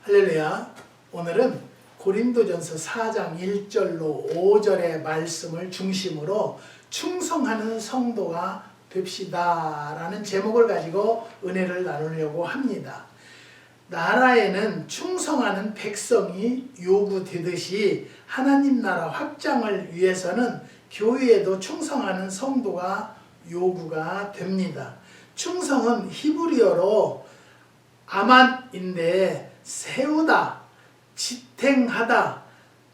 할렐루야. 오늘은 고린도전서 4장 1절로 5절의 말씀을 중심으로 충성하는 성도가 됩시다 라는 제목을 가지고 은혜를 나누려고 합니다. 나라에는 충성하는 백성이 요구되듯이 하나님 나라 확장을 위해서는 교회에도 충성하는 성도가 요구가 됩니다. 충성은 히브리어로 아만인데 세우다, 지탱하다,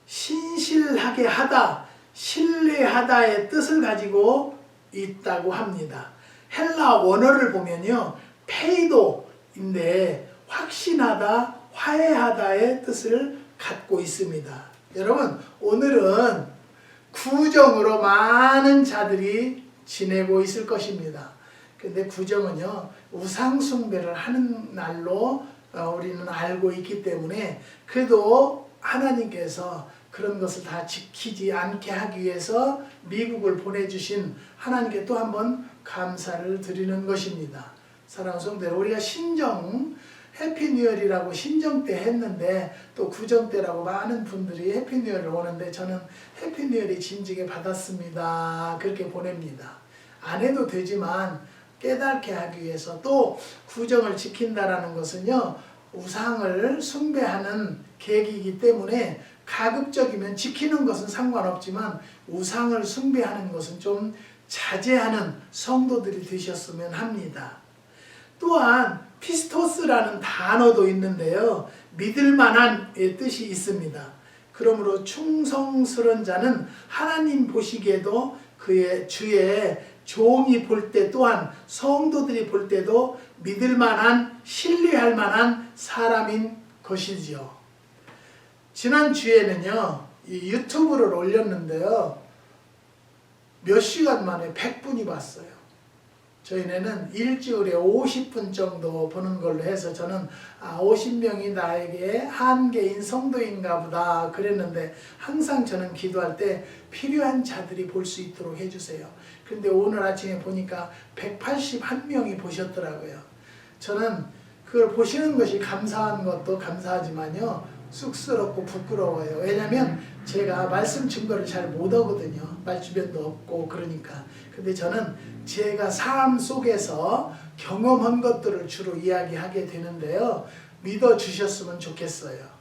신실하게 하다, 신뢰하다의 뜻을 가지고 있다고 합니다. 헬라 원어를 보면요, 페이도인데 확신하다, 화해하다의 뜻을 갖고 있습니다. 여러분, 오늘은 구정으로 많은 자들이 지내고 있을 것입니다. 근데 구정은요, 우상 숭배를 하는 날로 우리는 알고 있기 때문에 그래도 하나님께서 그런 것을 다 지키지 않게 하기 위해서 미국을 보내주신 하나님께 또 한번 감사를 드리는 것입니다. 사랑하는 성도들, 우리가 신정 해피뉴얼이라고 신정 때 했는데 또 구정 때라고 많은 분들이 해피뉴얼을 오는데 저는 해피뉴얼이 진지게 받았습니다. 그렇게 보냅니다. 안 해도 되지만 깨닫게 하기 위해서, 또 구정을 지킨다라는 것은요, 우상을 숭배하는 계기이기 때문에 가급적이면 지키는 것은 상관없지만 우상을 숭배하는 것은 좀 자제하는 성도들이 되셨으면 합니다. 또한 피스토스라는 단어도 있는데요, 믿을만한의 뜻이 있습니다. 그러므로 충성스러운 자는 하나님 보시기에도 그의 주의 종이 볼 때, 또한 성도들이 볼 때도 믿을만한, 신뢰할 만한 사람인 것이지요. 지난 주에는요, 이 유튜브를 올렸는데요, 몇 시간 만에 100분이 봤어요. 저희는 일주일에 50분 정도 보는 걸로 해서 저는 50명이 나에게 한계인 성도인가 보다 그랬는데, 항상 저는 기도할 때 필요한 자들이 볼 수 있도록 해주세요. 근데 오늘 아침에 보니까 181명이 보셨더라고요. 저는 그걸 보시는 것이 감사한 것도 감사하지만요, 쑥스럽고 부끄러워요. 왜냐하면 제가 말씀 증거를 잘 못 하거든요. 말 주변도 없고 그러니까. 근데 저는 제가 삶 속에서 경험한 것들을 주로 이야기하게 되는데요, 믿어주셨으면 좋겠어요.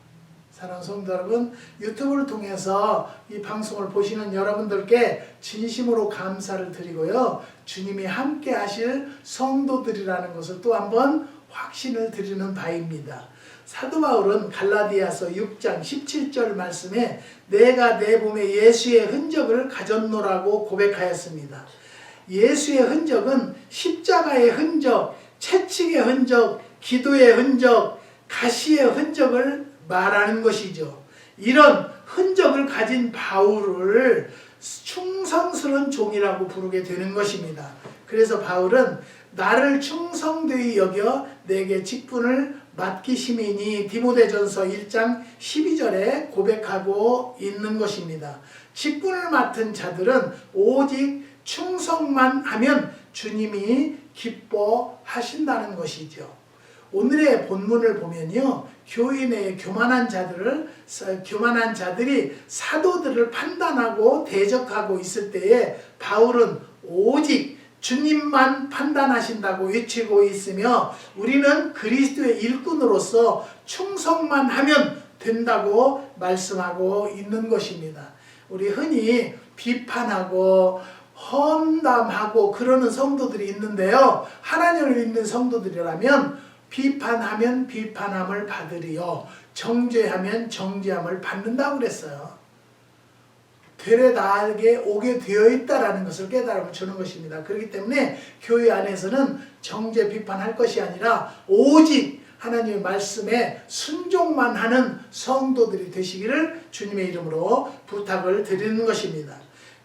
사랑하는 성도 여러분, 유튜브를 통해서 이 방송을 보시는 여러분들께 진심으로 감사를 드리고요, 주님이 함께 하실 성도들이라는 것을 또 한번 확신을 드리는 바입니다. 사도 바울은 갈라디아서 6장 17절 말씀에 내가 내 몸에 예수의 흔적을 가졌노라고 고백하였습니다. 예수의 흔적은 십자가의 흔적, 채찍의 흔적, 기도의 흔적, 가시의 흔적을 말하는 것이죠. 이런 흔적을 가진 바울을 충성스러운 종이라고 부르게 되는 것입니다. 그래서 바울은 나를 충성되이 여겨 내게 직분을 맡기심이니 디모데전서 1장 12절에 고백하고 있는 것입니다. 직분을 맡은 자들은 오직 충성만 하면 주님이 기뻐하신다는 것이죠. 오늘의 본문을 보면요, 교회 내에 교만한 자들이 사도들을 판단하고 대적하고 있을 때에 바울은 오직 주님만 판단하신다고 외치고 있으며, 우리는 그리스도의 일꾼으로서 충성만 하면 된다고 말씀하고 있는 것입니다. 우리 흔히 비판하고 험담하고 그러는 성도들이 있는데요, 하나님을 믿는 성도들이라면 비판하면 비판함을 받으리요, 정죄하면 정죄함을 받는다고 그랬어요. 되레다에게 오게 되어 있다라는 것을 깨달음을 주는 것입니다. 그렇기 때문에 교회 안에서는 정죄 비판할 것이 아니라 오직 하나님의 말씀에 순종만 하는 성도들이 되시기를 주님의 이름으로 부탁을 드리는 것입니다.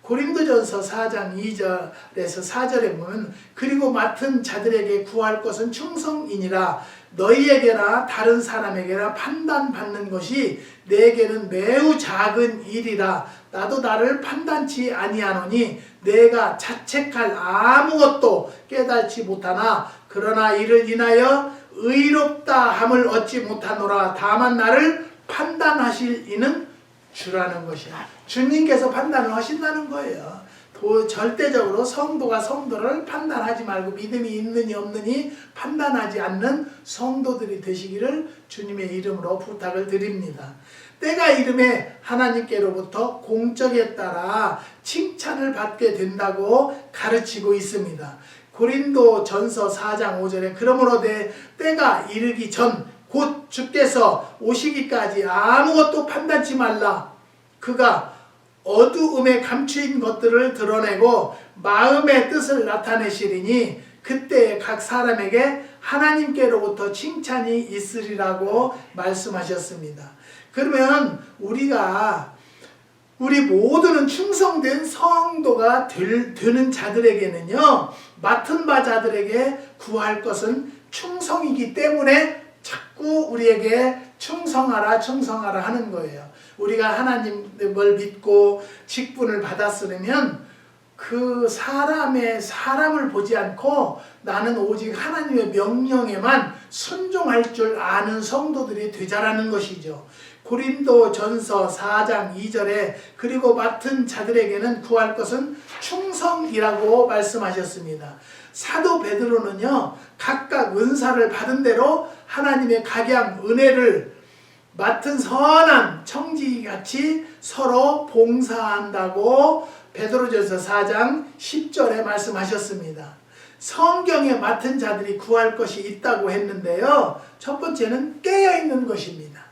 고린도전서 4장 2절에서 4절에 보면 그리고 맡은 자들에게 구할 것은 충성이니라. 너희에게나 다른 사람에게나 판단받는 것이 내게는 매우 작은 일이라. 나도 나를 판단치 아니하노니 내가 자책할 아무것도 깨달지 못하나 그러나 이를 인하여 의롭다 함을 얻지 못하노라. 다만 나를 판단하실 이는 주라는 것이야. 주님께서 판단을 하신다는 거예요. 절대적으로 성도가 성도를 판단하지 말고 믿음이 있느니 없느니 판단하지 않는 성도들이 되시기를 주님의 이름으로 부탁을 드립니다. 때가 이름에 하나님께로부터 공적에 따라 칭찬을 받게 된다고 가르치고 있습니다. 고린도 전서 4장 5절에 그러므로 때가 이르기 전 곧 주께서 오시기까지 아무것도 판단치 말라. 그가 어두움에 감추인 것들을 드러내고 마음의 뜻을 나타내시리니 그때 각 사람에게 하나님께로부터 칭찬이 있으리라고 말씀하셨습니다. 그러면 우리 모두는 충성된 성도가 되는 자들에게는요, 맡은 바 자들에게 구할 것은 충성이기 때문에 자꾸 우리에게 충성하라 하는 거예요. 우리가 하나님을 믿고 직분을 받았으면 그 사람을 보지 않고 나는 오직 하나님의 명령에만 순종할 줄 아는 성도들이 되자라는 것이죠. 고린도 전서 4장 2절에 그리고 맡은 자들에게는 구할 것은 충성이라고 말씀하셨습니다. 사도 베드로는요, 각각 은사를 받은 대로 하나님의 각양 은혜를 맡은 선한 청지기같이 서로 봉사한다고 베드로전서 4장 10절에 말씀하셨습니다. 성경에 맡은 자들이 구할 것이 있다고 했는데요, 첫 번째는 깨어있는 것입니다.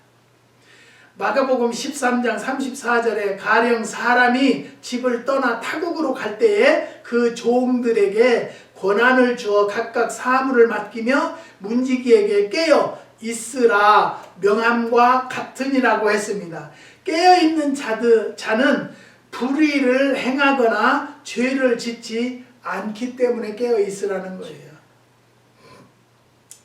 마가복음 13장 34절에 가령 사람이 집을 떠나 타국으로 갈 때에 그 종들에게 권한을 주어 각각 사물을 맡기며 문지기에게 깨어 있으라 명함과 같으니라고 했습니다. 깨어있는 자는 불의를 행하거나 죄를 짓지 않기 때문에 깨어있으라는 거예요.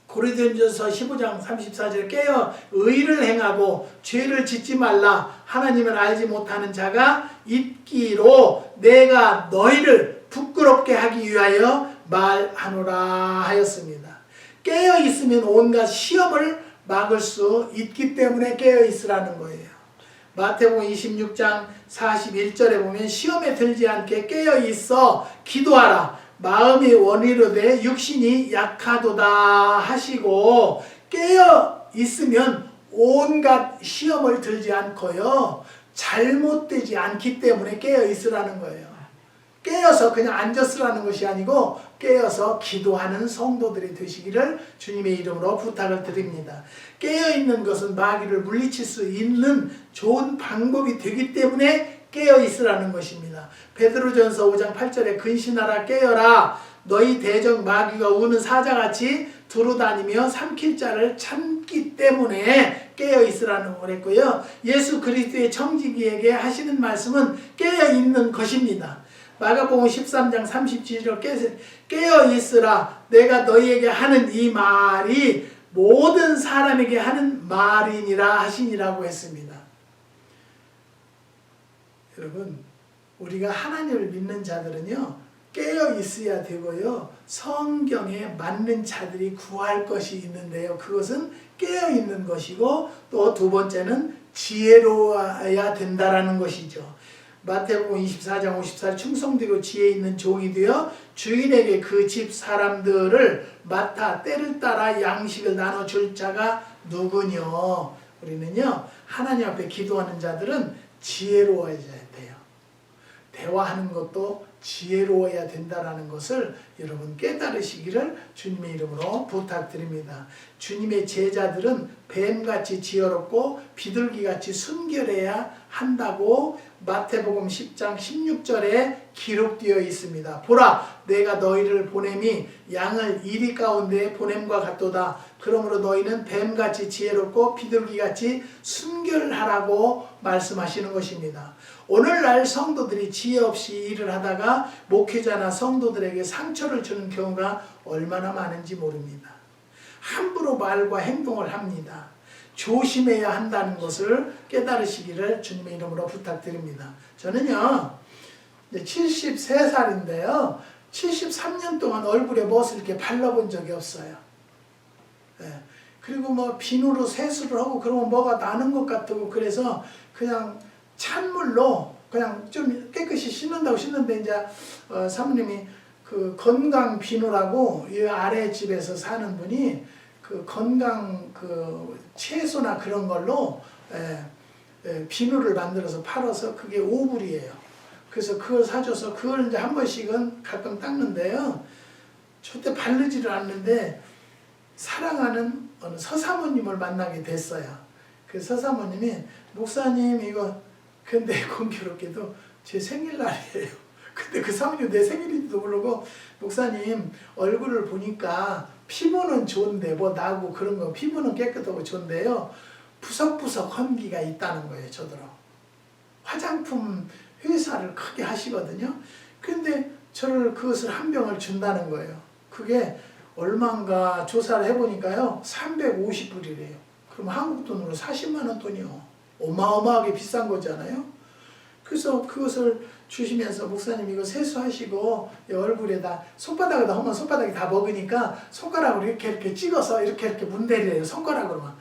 고린도전서 15장 34절에 깨어 의를 행하고 죄를 짓지 말라. 하나님을 알지 못하는 자가 있기로 내가 너희를 부끄럽게 하기 위하여 말하노라 하였습니다. 깨어 있으면 온갖 시험을 막을 수 있기 때문에 깨어 있으라는 거예요. 마태복음 26장 41절에 보면 시험에 들지 않게 깨어 있어 기도하라. 마음이 원이로되 육신이 약하도다 하시고, 깨어 있으면 온갖 시험을 들지 않고요, 잘못되지 않기 때문에 깨어 있으라는 거예요. 깨어서 그냥 앉았으라는 것이 아니고 깨어서 기도하는 성도들이 되시기를 주님의 이름으로 부탁을 드립니다. 깨어있는 것은 마귀를 물리칠 수 있는 좋은 방법이 되기 때문에 깨어 있으라는 것입니다. 베드로전서 5장 8절에 근신하라 깨어라 너희 대적 마귀가 우는 사자같이 두루다니며 삼킬 자를 참기 때문에 깨어 있으라는 걸 했고요. 예수 그리스도의 청지기에게 하시는 말씀은 깨어 있는 것입니다. 마가복음 13장 37절 깨어 있으라 내가 너희에게 하는 이 말이 모든 사람에게 하는 말이니라 하시니라고 했습니다. 여러분, 우리가 하나님을 믿는 자들은요, 깨어 있어야 되고요, 성경에 맞는 자들이 구할 것이 있는데요, 그것은 깨어 있는 것이고, 또 두 번째는 지혜로워야 된다라는 것이죠. 마태복음 24장 54절 충성되고 지혜 있는 종이 되어 주인에게 그 집 사람들을 맡아 때를 따라 양식을 나눠줄 자가 누구뇨? 우리는요, 하나님 앞에 기도하는 자들은 지혜로워야 돼요. 대화하는 것도 지혜로워야 된다는 것을 여러분 깨달으시기를 주님의 이름으로 부탁드립니다. 주님의 제자들은 뱀같이 지혜롭고 비둘기같이 순결해야 한다고 마태복음 10장 16절에 기록되어 있습니다. 보라, 내가 너희를 보냄이 양을 이리 가운데 보냄과 같도다. 그러므로 너희는 뱀같이 지혜롭고 비둘기같이 순결하라고 말씀하시는 것입니다. 오늘날 성도들이 지혜 없이 일을 하다가 목회자나 성도들에게 상처를 주는 경우가 얼마나 많은지 모릅니다. 함부로 말과 행동을 합니다. 조심해야 한다는 것을 깨달으시기를 주님의 이름으로 부탁드립니다. 저는요, 73살인데요, 73년 동안 얼굴에 무엇을 이렇게 발라본 적이 없어요. 예. 그리고 뭐 비누로 세수를 하고 그러면 뭐가 나는 것 같고 그래서 그냥 찬물로 그냥 좀 깨끗이 씻는다고 씻는데 이제 사모님이 그 건강 비누라고 이 아래 집에서 사는 분이 그 건강 그 채소나 그런 걸로 비누를 만들어서 팔아서 그게 5불이에요. 그래서 그걸 사줘서 그걸 이제 한 번씩은 가끔 닦는데요. 절대 바르지를 않는데 사랑하는 어느 서사모님을 만나게 됐어요. 그 서사모님이 목사님 이거 근데 공교롭게도 제 생일날이에요. 근데 그 사모님 내 생일인지도 모르고 목사님 얼굴을 보니까 피부는 좋은데 뭐 나고 그런 거 피부는 깨끗하고 좋은데요. 부석부석 헌기가 있다는 거예요. 저더러. 화장품 회사를 크게 하시거든요. 근데 저를 그것을 한 병을 준다는 거예요. 그게 얼마인가 조사를 해보니까요. 350불이래요. 그럼 한국 돈으로 40만 원 돈이요. 어마어마하게 비싼 거잖아요. 그래서 그것을 주시면서 목사님 이거 세수하시고 얼굴에다 손바닥에다 하면 손바닥이 다 먹으니까 손가락으로 이렇게 찍어서 이렇게 문대리래요. 손가락으로만.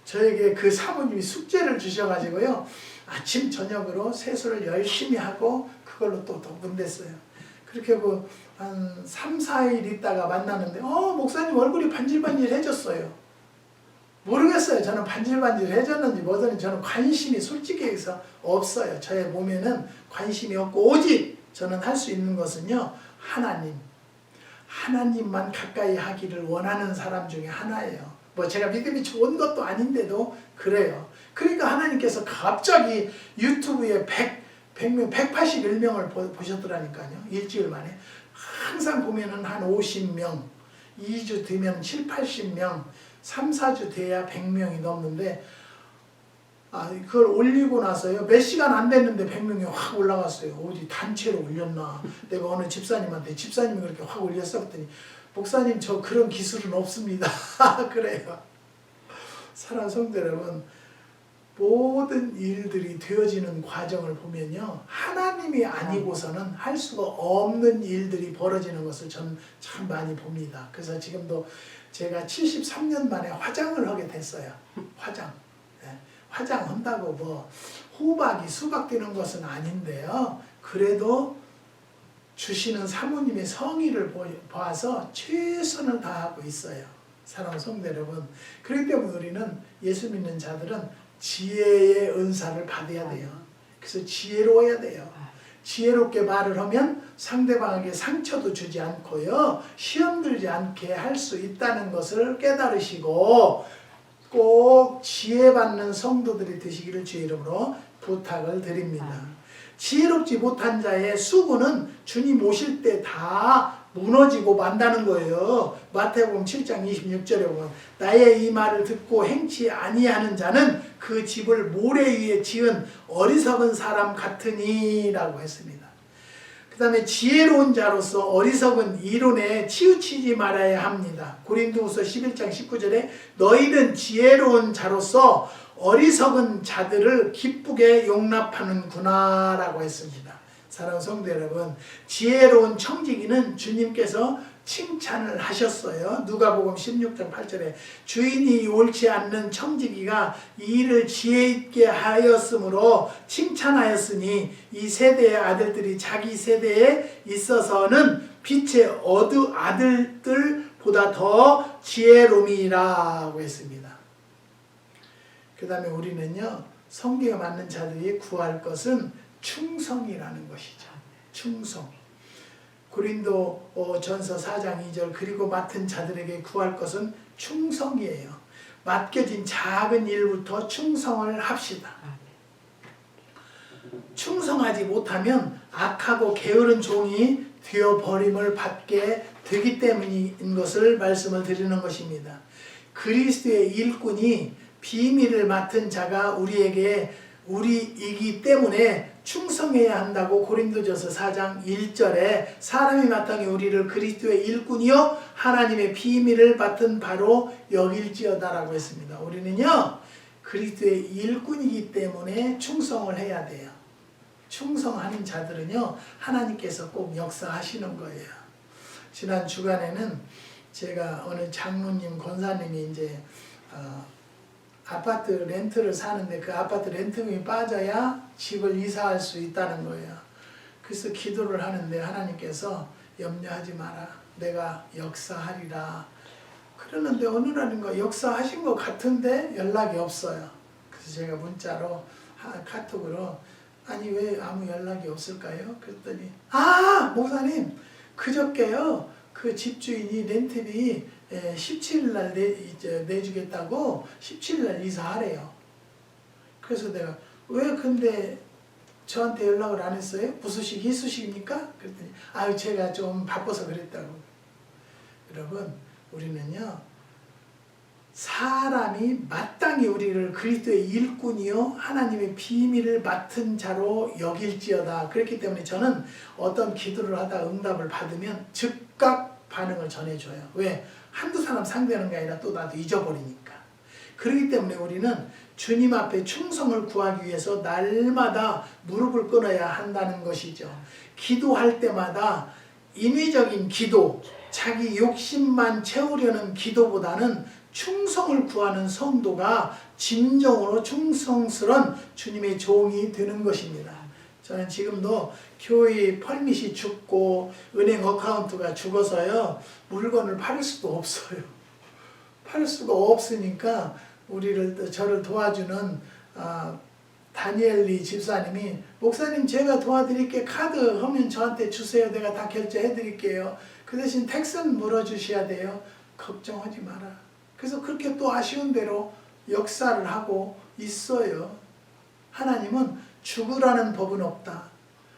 저에게 그 사모님이 숙제를 주셔가지고요. 아침 저녁으로 세수를 열심히 하고 그걸로 또 문댔어요. 그렇게 하고 한 3, 4일 있다가 만나는데 목사님 얼굴이 반질반질해졌어요. 모르겠어요. 저는 반질반질해졌는지 뭐든지 저는 관심이 솔직히 해서 없어요. 저의 몸에는 관심이 없고 오직 저는 할 수 있는 것은요. 하나님만 가까이 하기를 원하는 사람 중에 하나예요. 뭐 제가 믿음이 좋은 것도 아닌데도 그래요. 그러니까 하나님께서 갑자기 유튜브에 181명을 보셨더라니까요. 일주일 만에. 항상 보면은 한 50명, 2주 되면 7, 80명, 3, 4주 돼야 100명이 넘는데 그걸 올리고 나서요. 몇 시간 안 됐는데 100명이 확 올라갔어요. 어디 단체로 올렸나. 내가 어느 집사님이 그렇게 확 올렸어. 그랬더니 목사님 저 그런 기술은 없습니다. 그래요. 사랑하는 성도 여러분, 모든 일들이 되어지는 과정을 보면요. 하나님이 아니고서는 할 수가 없는 일들이 벌어지는 것을 저는 참 많이 봅니다. 그래서 지금도 제가 73년 만에 화장을 하게 됐어요. 화장. 화장한다고 뭐 호박이 수박되는 것은 아닌데요. 그래도 주시는 사모님의 성의를 봐서 최선을 다하고 있어요. 사랑하는 성도 여러분. 그렇기 때문에 우리는 예수 믿는 자들은 지혜의 은사를 받아야 돼요. 그래서 지혜로워야 돼요. 지혜롭게 말을 하면 상대방에게 상처도 주지 않고요. 시험 들지 않게 할 수 있다는 것을 깨달으시고 꼭 지혜받는 성도들이 되시기를 주의 이름으로 부탁을 드립니다. 지혜롭지 못한 자의 수고는 주님 오실 때 다 무너지고 만다는 거예요. 마태복음 7장 26절에 보면 나의 이 말을 듣고 행치 아니하는 자는 그 집을 모래 위에 지은 어리석은 사람 같으니 라고 했습니다. 그 다음에 지혜로운 자로서 어리석은 이론에 치우치지 말아야 합니다. 고린도후서 11장 19절에 너희는 지혜로운 자로서 어리석은 자들을 기쁘게 용납하는구나 라고 했습니다. 사랑하는 성도 여러분, 지혜로운 청지기는 주님께서 칭찬을 하셨어요. 누가복음 16장 8절에 주인이 옳지 않는 청지기가 이 일을 지혜 있게 하였으므로 칭찬하였으니 이 세대의 아들들이 자기 세대에 있어서는 빛의 아들들보다 더 지혜로움이라고 했습니다. 그 다음에 우리는요, 성경에 맞는 자들이 구할 것은 충성이라는 것이죠. 충성. 고린도 전서 4장 2절 그리고 맡은 자들에게 구할 것은 충성이에요. 맡겨진 작은 일부터 충성을 합시다. 충성하지 못하면 악하고 게으른 종이 되어버림을 받게 되기 때문인 것을 말씀을 드리는 것입니다. 그리스도의 일꾼이 비밀을 맡은 자가 우리이기 때문에 충성해야 한다고 고린도전서 4장 1절에 사람이 마땅히 우리를 그리스도의 일꾼이요 하나님의 비밀을 맡은 바로 여길지어다라고 했습니다. 우리는요 그리스도의 일꾼이기 때문에 충성을 해야 돼요. 충성하는 자들은요 하나님께서 꼭 역사하시는 거예요. 지난 주간에는 제가 어느 장로님, 권사님이 이제 아파트 렌트를 사는데 그 아파트 렌트금이 빠져야 집을 이사할 수 있다는 거예요. 그래서 기도를 하는데 하나님께서 염려하지 마라. 내가 역사하리라. 그러는데 어느 날인가 역사하신 것 같은데 연락이 없어요. 그래서 제가 문자로 카톡으로 아니 왜 아무 연락이 없을까요? 그랬더니 목사님 그저께요 그 집주인이 렌트비 17일 날 내주겠다고 17일 날 이사하래요. 그래서 내가 왜 근데 저한테 연락을 안 했어요? 무수식 이수식입니까? 그랬더니 제가 좀 바빠서 그랬다고. 여러분 우리는요 사람이 마땅히 우리를 그리스도의 일꾼이요 하나님의 비밀을 맡은 자로 여길지어다. 그렇기 때문에 저는 어떤 기도를 하다 응답을 받으면 즉각 반응을 전해줘요. 왜? 한두 사람 상대하는 게 아니라 또 나도 잊어버리니까. 그렇기 때문에 우리는 주님 앞에 충성을 구하기 위해서 날마다 무릎을 꿇어야 한다는 것이죠. 기도할 때마다 인위적인 기도, 자기 욕심만 채우려는 기도보다는 충성을 구하는 성도가 진정으로 충성스러운 주님의 종이 되는 것입니다. 저는 지금도 교회 펄밋이 죽고 은행 어카운트가 죽어서요 물건을 팔을 수도 없어요. 팔 수가 없으니까 저를 도와주는 다니엘리 집사님이 목사님 제가 도와드릴게 카드 하면 저한테 주세요. 내가 다 결제해 드릴게요. 그 대신 택스는 물어주셔야 돼요. 걱정하지 마라. 그래서 그렇게 또 아쉬운 대로 역사를 하고 있어요. 하나님은 죽으라는 법은 없다.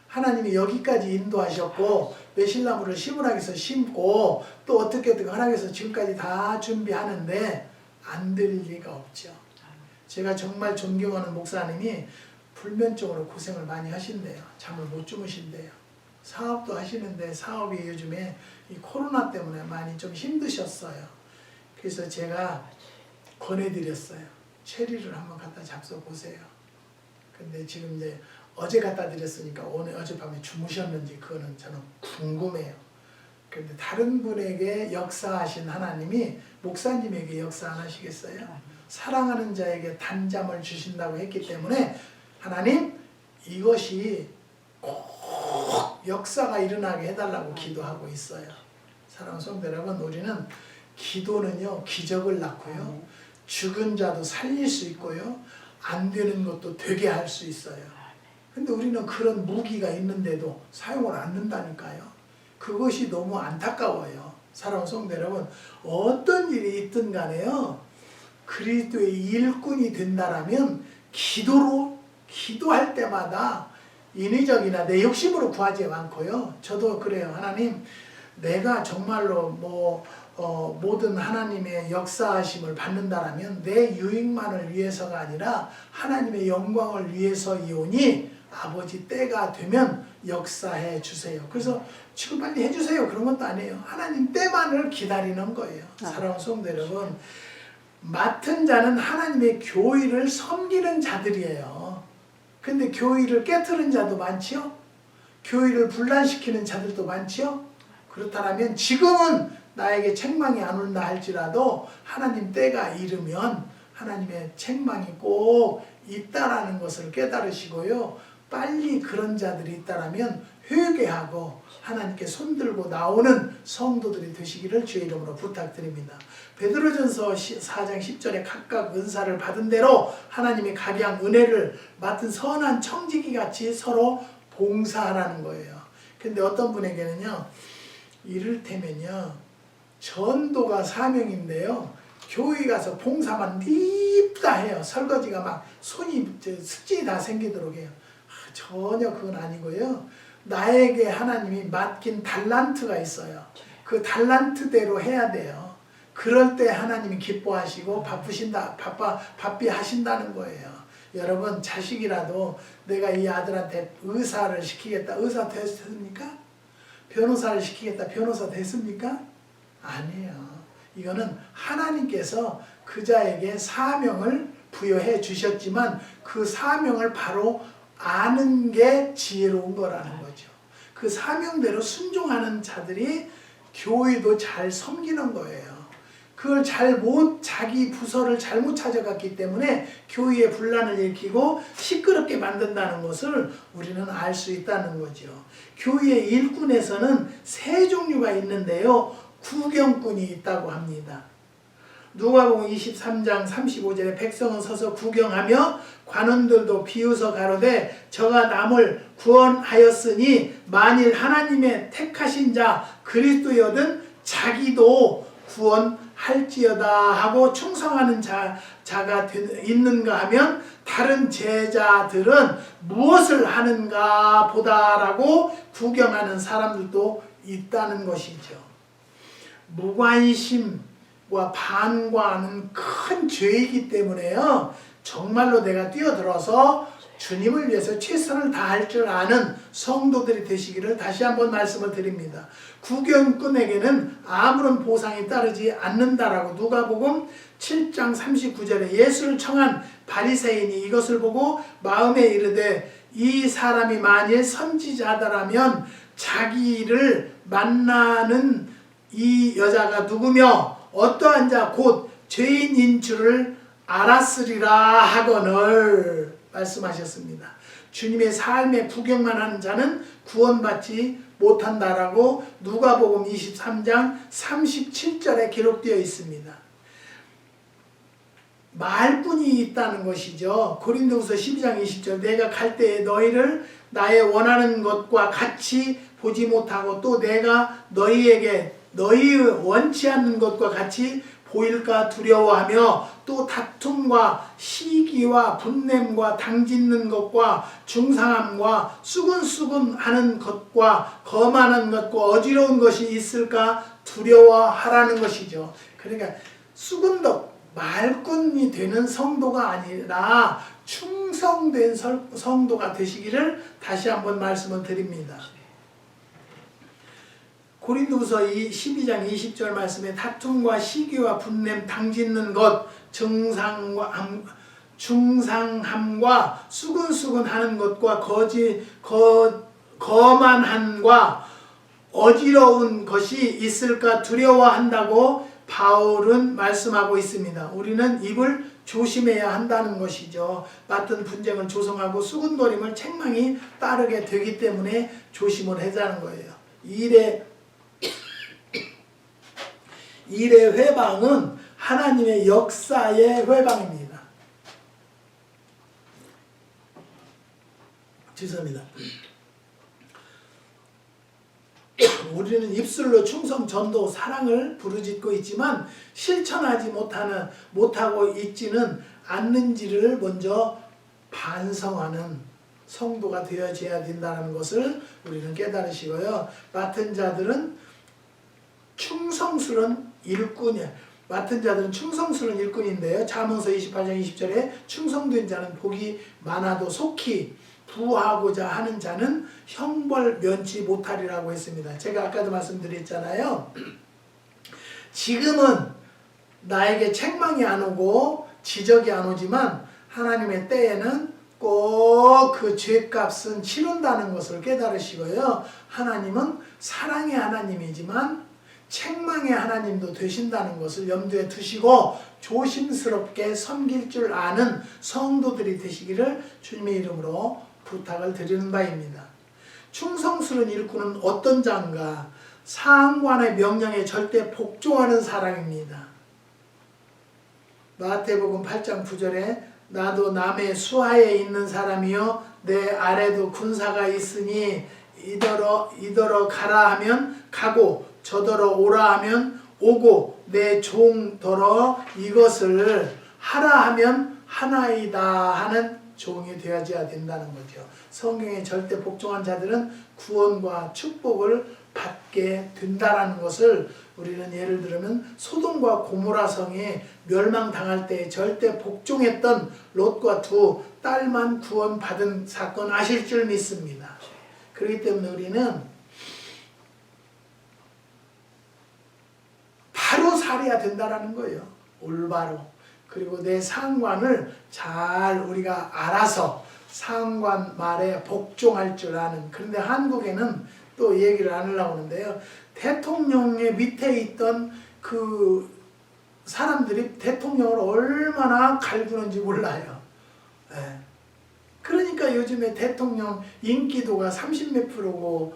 하나님이 여기까지 인도하셨고 매실나무를 시무락에서 심고 또 어떻게든 허락해서 지금까지 다 준비하는데 안 될 리가 없죠. 제가 정말 존경하는 목사님이 불면증으로 고생을 많이 하신대요. 잠을 못 주무신대요. 사업도 하시는데 사업이 요즘에 이 코로나 때문에 많이 좀 힘드셨어요. 그래서 제가 권해드렸어요. 체리를 한번 갖다 잡숴 보세요. 근데 지금 이제 어제 갖다 드렸으니까 오늘 어젯밤에 주무셨는지 그거는 저는 궁금해요. 그런데 다른 분에게 역사하신 하나님이 목사님에게 역사 안 하시겠어요? 사랑하는 자에게 단잠을 주신다고 했기 때문에 하나님 이것이 꼭 역사가 일어나게 해달라고 기도하고 있어요. 사랑하는 성도 여러분, 우리는 기도는요 기적을 낳고요 죽은 자도 살릴 수 있고요 안 되는 것도 되게 할 수 있어요. 근데 우리는 그런 무기가 있는데도 사용을 안 한다니까요. 그것이 너무 안타까워요. 사랑하는 성도 여러분, 어떤 일이 있든 간에요 그리스도의 일꾼이 된다라면 기도할 때마다 인위적이나 내 욕심으로 구하지 않고요. 저도 그래요. 하나님 내가 정말로 모든 하나님의 역사하심을 받는다라면 내 유익만을 위해서가 아니라 하나님의 영광을 위해서이오니 아버지 때가 되면 역사해 주세요. 그래서 지금 빨리 해주세요 그런 것도 아니에요. 하나님 때만을 기다리는 거예요. 사랑하는 성도 여러분, 맡은 자는 하나님의 교회를 섬기는 자들이에요. 근데 교회를 깨트린 자도 많지요. 교회를 분란시키는 자들도 많지요. 그렇다면 지금은 나에게 책망이 안 온다 할지라도 하나님 때가 이르면 하나님의 책망이 꼭 있다라는 것을 깨달으시고요. 빨리 그런 자들이 있다라면 회개하고 하나님께 손들고 나오는 성도들이 되시기를 주의 이름으로 부탁드립니다. 베드로전서 4장 10절에 각각 은사를 받은 대로 하나님의 각양 은혜를 맡은 선한 청지기 같이 서로 봉사하라는 거예요. 근데 어떤 분에게는요 이를테면요 전도가 사명인데요 교회 가서 봉사만 립다 해요. 설거지가 막 손이 습진이 다 생기도록 해요. 전혀 그건 아니고요. 나에게 하나님이 맡긴 달란트가 있어요. 그 달란트대로 해야 돼요. 그럴 때 하나님이 기뻐하시고 바삐 하신다는 거예요. 여러분 자식이라도 내가 이 아들한테 의사를 시키겠다. 의사 됐습니까? 변호사를 시키겠다. 변호사 됐습니까? 아니에요. 이거는 하나님께서 그 자에게 사명을 부여해 주셨지만 그 사명을 바로 아는 게 지혜로운 거라는 거죠. 그 사명대로 순종하는 자들이 교회도 잘 섬기는 거예요. 그걸 자기 부서를 잘못 찾아갔기 때문에 교회에 분란을 일으키고 시끄럽게 만든다는 것을 우리는 알 수 있다는 거죠. 교회의 일꾼에서는 세 종류가 있는데요. 구경꾼이 있다고 합니다. 누가복음 23장 35절에 백성은 서서 구경하며 관원들도 비웃어 가로되 저가 남을 구원하였으니 만일 하나님의 택하신 자 그리스도여든 자기도 구원할지어다 하고 충성하는 자가 있는가 하면 다른 제자들은 무엇을 하는가 보다라고 구경하는 사람들도 있다는 것이죠. 무관심과 반과는 큰 죄이기 때문에요. 정말로 내가 뛰어들어서 주님을 위해서 최선을 다할 줄 아는 성도들이 되시기를 다시 한번 말씀을 드립니다. 구경꾼에게는 아무런 보상이 따르지 않는다라고 누가복음 7장 39절에 예수를 청한 바리새인이 이것을 보고 마음에 이르되 이 사람이 만일 선지자다라면 자기를 만나는 이 여자가 누구며 어떠한 자 곧 죄인인 줄을 알았으리라 하거늘 말씀하셨습니다. 주님의 삶에 구경만 하는 자는 구원받지 못한다라고 누가복음 23장 37절에 기록되어 있습니다. 말뿐이 있다는 것이죠. 고린도후서 12장 20절 내가 갈 때에 너희를 나의 원하는 것과 같이 보지 못하고 또 내가 너희에게 너희 원치 않는 것과 같이 보일까 두려워하며 또 다툼과 시기와 분냄과 당짓는 것과 중상함과 수근수근하는 것과 거만한 것과 어지러운 것이 있을까 두려워하라는 것이죠. 그러니까 수근덕 말꾼이 되는 성도가 아니라 충성된 성도가 되시기를 다시 한번 말씀을 드립니다. 고린도후서 12장 20절 말씀에 다툼과 시기와 분냄 당짓는 것 중상함과 수근수근하는 것과 거만함과 어지러운 것이 있을까 두려워한다고 바울은 말씀하고 있습니다. 우리는 입을 조심해야 한다는 것이죠. 맡은 분쟁을 조성하고 수군거림을 책망이 따르게 되기 때문에 조심을 하자는 거예요. 일의 회방은 하나님의 역사의 회방입니다. 죄송합니다. 우리는 입술로 충성, 전도, 사랑을 부르짖고 있지만 실천하지 못하고 있지는 않는지를 먼저 반성하는 성도가 되어져야 된다는 것을 우리는 깨달으시고요. 맡은 자들은 충성스러운 일꾼인데요. 잠언서 28장 20절에 충성된 자는 복이 많아도 속히 부하고자 하는 자는 형벌 면치 못하리라고 했습니다. 제가 아까도 말씀드렸잖아요. 지금은 나에게 책망이 안 오고 지적이 안 오지만 하나님의 때에는 꼭 그 죄값은 치른다는 것을 깨달으시고요. 하나님은 사랑의 하나님이지만 책망의 하나님도 되신다는 것을 염두에 두시고 조심스럽게 섬길 줄 아는 성도들이 되시기를 주님의 이름으로 부탁을 드리는 바입니다. 충성스러운 일꾼은 어떤 자인가? 상관의 명령에 절대 복종하는 사람입니다. 마태복음 8장 9절에 나도 남의 수하에 있는 사람이요 내 아래도 군사가 있으니 이더러 가라 하면 가고 저더러 오라 하면 오고 내 종더러 이것을 하라 하면 하나이다 하는 종이 되어져야 된다는 거죠. 성경에 절대 복종한 자들은 구원과 축복을 받게 된다는 것을 우리는 예를 들면 소돔과 고모라 성에 멸망당할 때 절대 복종했던 롯과 두 딸만 구원받은 사건 아실 줄 믿습니다. 그렇기 때문에 우리는 바로 살아야 된다는 거예요. 올바로. 그리고 내 상관을 잘 우리가 알아서 상관 말에 복종할 줄 아는. 그런데 한국에는 또 얘기를 안 하려고 하는데요. 대통령의 밑에 있던 그 사람들이 대통령을 얼마나 갈구는지 몰라요. 예. 그러니까 요즘에 대통령 인기도가 30몇 프로고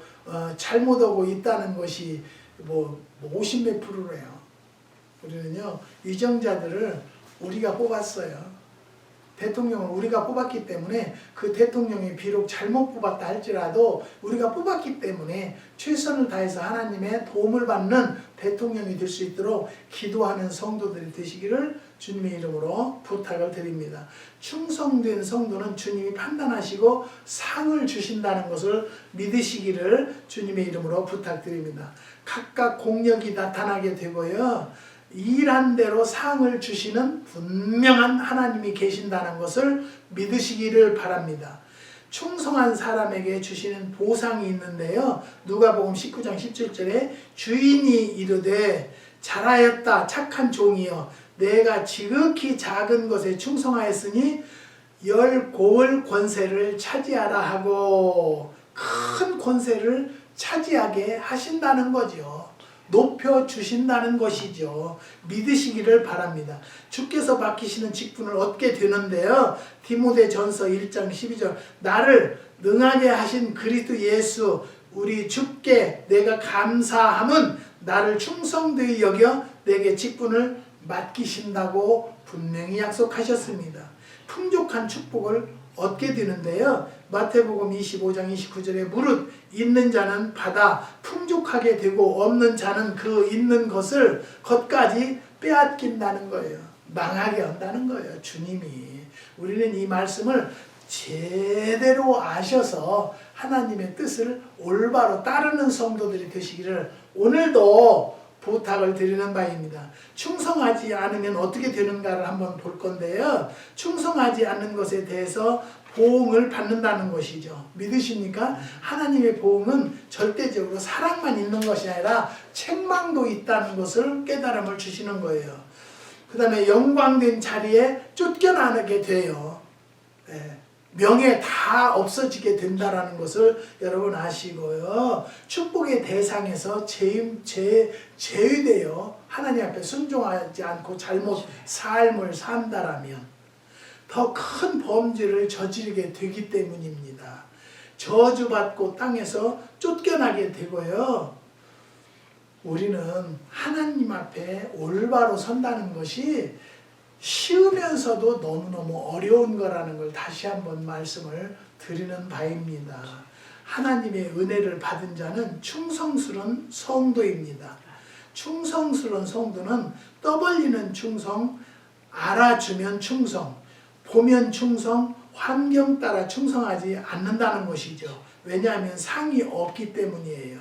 잘못하고 있다는 것이 뭐 50몇 프로래요. 우리는요 위정자들을 우리가 뽑았어요. 대통령을 우리가 뽑았기 때문에 그 대통령이 비록 잘못 뽑았다 할지라도 우리가 뽑았기 때문에 최선을 다해서 하나님의 도움을 받는 대통령이 될 수 있도록 기도하는 성도들이 되시기를 주님의 이름으로 부탁을 드립니다. 충성된 성도는 주님이 판단하시고 상을 주신다는 것을 믿으시기를 주님의 이름으로 부탁드립니다. 각각 공력이 나타나게 되고요. 일한 대로 상을 주시는 분명한 하나님이 계신다는 것을 믿으시기를 바랍니다. 충성한 사람에게 주시는 보상이 있는데요. 누가복음 19장 17절에 주인이 이르되 잘하였다 착한 종이여 내가 지극히 작은 것에 충성하였으니 열 고을 권세를 차지하라 하고 큰 권세를 차지하게 하신다는 거죠. 높여주신다는 것이죠. 믿으시기를 바랍니다. 주께서 맡기시는 직분을 얻게 되는데요. 디모데전서 1장 12절 나를 능하게 하신 그리스도 예수 우리 주께 내가 감사함은 나를 충성되이 여겨 내게 직분을 맡기신다고 분명히 약속하셨습니다. 풍족한 축복을 얻게 되는데요. 마태복음 25장 29절에 무릇 있는 자는 받아 풍족하게 되고 없는 자는 그 있는 것까지 빼앗긴다는 거예요. 망하게 한다는 거예요. 주님이. 우리는 이 말씀을 제대로 아셔서 하나님의 뜻을 올바로 따르는 성도들이 되시기를 오늘도 부탁을 드리는 바입니다. 충성하지 않으면 어떻게 되는가를 한번 볼 건데요. 충성하지 않는 것에 대해서 보응을 받는다는 것이죠. 믿으십니까? 하나님의 보응은 절대적으로 사랑만 있는 것이 아니라 책망도 있다는 것을 깨달음을 주시는 거예요. 그 다음에 영광된 자리에 쫓겨나게 돼요. 네. 명예 다 없어지게 된다는 것을 여러분 아시고요. 축복의 대상에서 제외되어 하나님 앞에 순종하지 않고 잘못 삶을 산다라면 더 큰 범죄를 저지르게 되기 때문입니다. 저주받고 땅에서 쫓겨나게 되고요. 우리는 하나님 앞에 올바로 선다는 것이 쉬우면서도 너무너무 어려운 거라는 걸 다시 한번 말씀을 드리는 바입니다. 하나님의 은혜를 받은 자는 충성스러운 성도입니다. 충성스러운 성도는 떠벌리는 충성, 알아주면 충성, 보면 충성, 환경 따라 충성하지 않는다는 것이죠. 왜냐하면 상이 없기 때문이에요.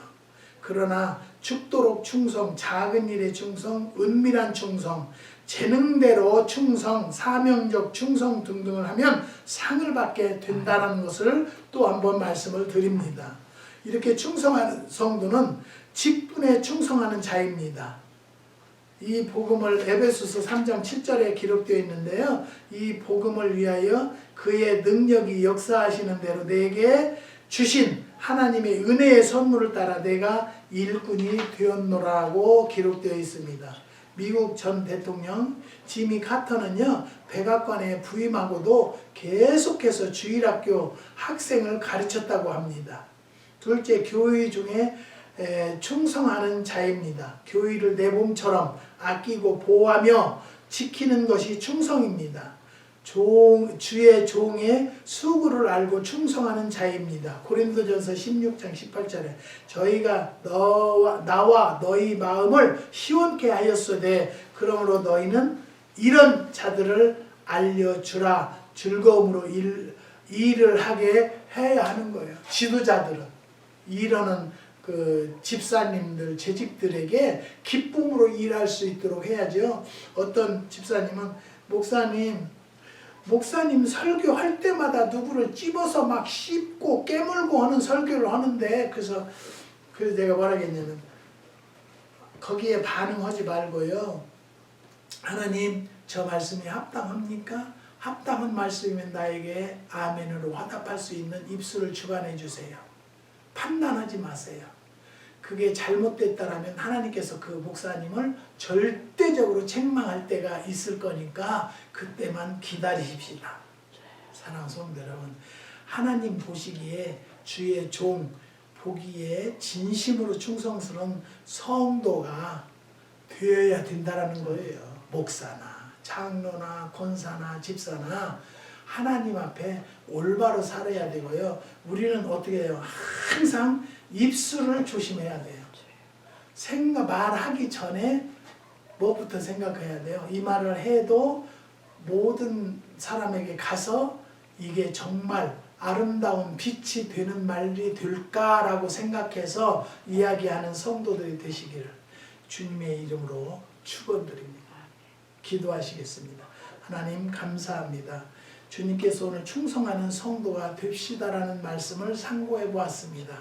그러나 죽도록 충성, 작은 일에 충성, 은밀한 충성, 재능대로 충성, 사명적 충성 등등을 하면 상을 받게 된다는 것을 또 한번 말씀을 드립니다. 이렇게 충성하는 성도는 직분에 충성하는 자입니다. 이 복음을 에베소서 3장 7절에 기록되어 있는데요. 이 복음을 위하여 그의 능력이 역사하시는 대로 내게 주신 하나님의 은혜의 선물을 따라 내가 일꾼이 되었노라고 기록되어 있습니다. 미국 전 대통령 지미 카터는요, 백악관에 부임하고도 계속해서 주일학교 학생을 가르쳤다고 합니다. 둘째, 교회 중에 충성하는 자입니다. 교회를 내 몸처럼 아끼고 보호하며 지키는 것이 충성입니다. 주의 종의 수고를 알고 충성하는 자입니다. 고린도전서 16장 18절에 저희가 나와 너희 마음을 시원케 하였으되 그러므로 너희는 이런 자들을 알려주라. 즐거움으로 일을 하게 해야 하는 거예요. 지도자들은 일하는 그 집사님들, 재직들에게 기쁨으로 일할 수 있도록 해야죠. 어떤 집사님은 목사님 설교할 때마다 누구를 찝어서 막 씹고 깨물고 하는 설교를 하는데 그래서 내가 뭐라겠냐면 거기에 반응하지 말고요. 하나님 저 말씀이 합당합니까? 합당한 말씀이면 나에게 아멘으로 화답할 수 있는 입술을 주관해 주세요. 판단하지 마세요. 그게 잘못됐다라면 하나님께서 그 목사님을 절대적으로 책망할 때가 있을 거니까 그때만 기다리십시다. 사랑하는 성도 여러분, 하나님 보시기에 주의 종 보기에 진심으로 충성스러운 성도가 되어야 된다라는 거예요. 목사나 장로나 권사나 집사나 하나님 앞에 올바로 살아야 되고요. 우리는 어떻게 해요? 항상 입술을 조심해야 돼요. 말하기 전에 뭐부터 생각해야 돼요? 이 말을 해도 모든 사람에게 가서 이게 정말 아름다운 빛이 되는 말이 될까라고 생각해서 이야기하는 성도들이 되시기를 주님의 이름으로 축원드립니다. 기도하시겠습니다. 하나님 감사합니다. 주님께서 오늘 충성하는 성도가 됩시다라는 말씀을 상고해 보았습니다.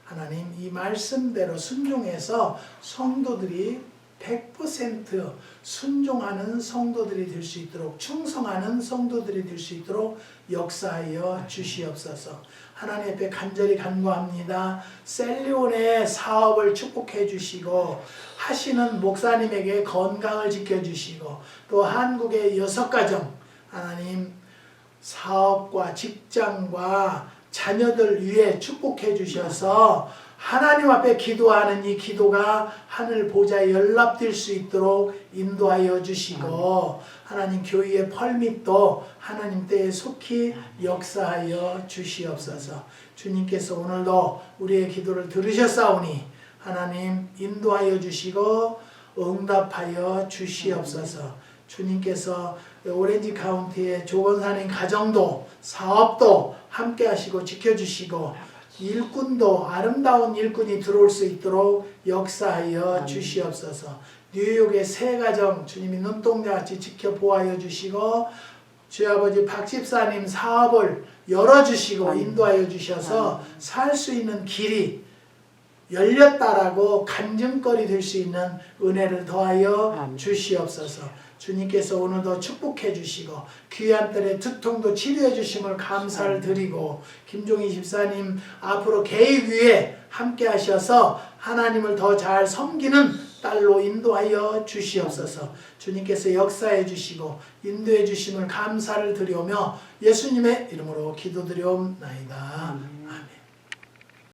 하나님 이 말씀대로 순종해서 성도들이 100% 순종하는 성도들이 될 수 있도록 충성하는 성도들이 될 수 있도록 역사하여 주시옵소서. 하나님 앞에 간절히 간구합니다. 셀리온의 사업을 축복해 주시고 하시는 목사님에게 건강을 지켜주시고 또 한국의 6가정 하나님 사업과 직장과 자녀들 위해 축복해 주셔서 하나님 앞에 기도하는 이 기도가 하늘 보좌에 연락될 수 있도록 인도하여 주시고 하나님 교회의 펄밋도 하나님 때에 속히 역사하여 주시옵소서. 주님께서 오늘도 우리의 기도를 들으셨사오니 하나님 인도하여 주시고 응답하여 주시옵소서. 주님께서 오렌지 카운티의 조건사님 가정도 사업도 함께 하시고 지켜주시고 일꾼도 아름다운 일꾼이 들어올 수 있도록 역사하여 주시옵소서. 뉴욕의 새 가정 주님이 눈동자같이 지켜보아여 주시고 주의 아버지 박 집사님 사업을 열어주시고 인도하여 주셔서 살 수 있는 길이 열렸다라고 간증거리 될 수 있는 은혜를 더하여 주시옵소서. 주님께서 오늘도 축복해 주시고 귀한 딸의 두통도 치료해 주심을 감사를 드리고 김종희 집사님 앞으로 계획 위에 함께 하셔서 하나님을 더 잘 섬기는 딸로 인도하여 주시옵소서. 주님께서 역사해 주시고 인도해 주심을 감사를 드리오며 예수님의 이름으로 기도드리옵나이다. 아멘.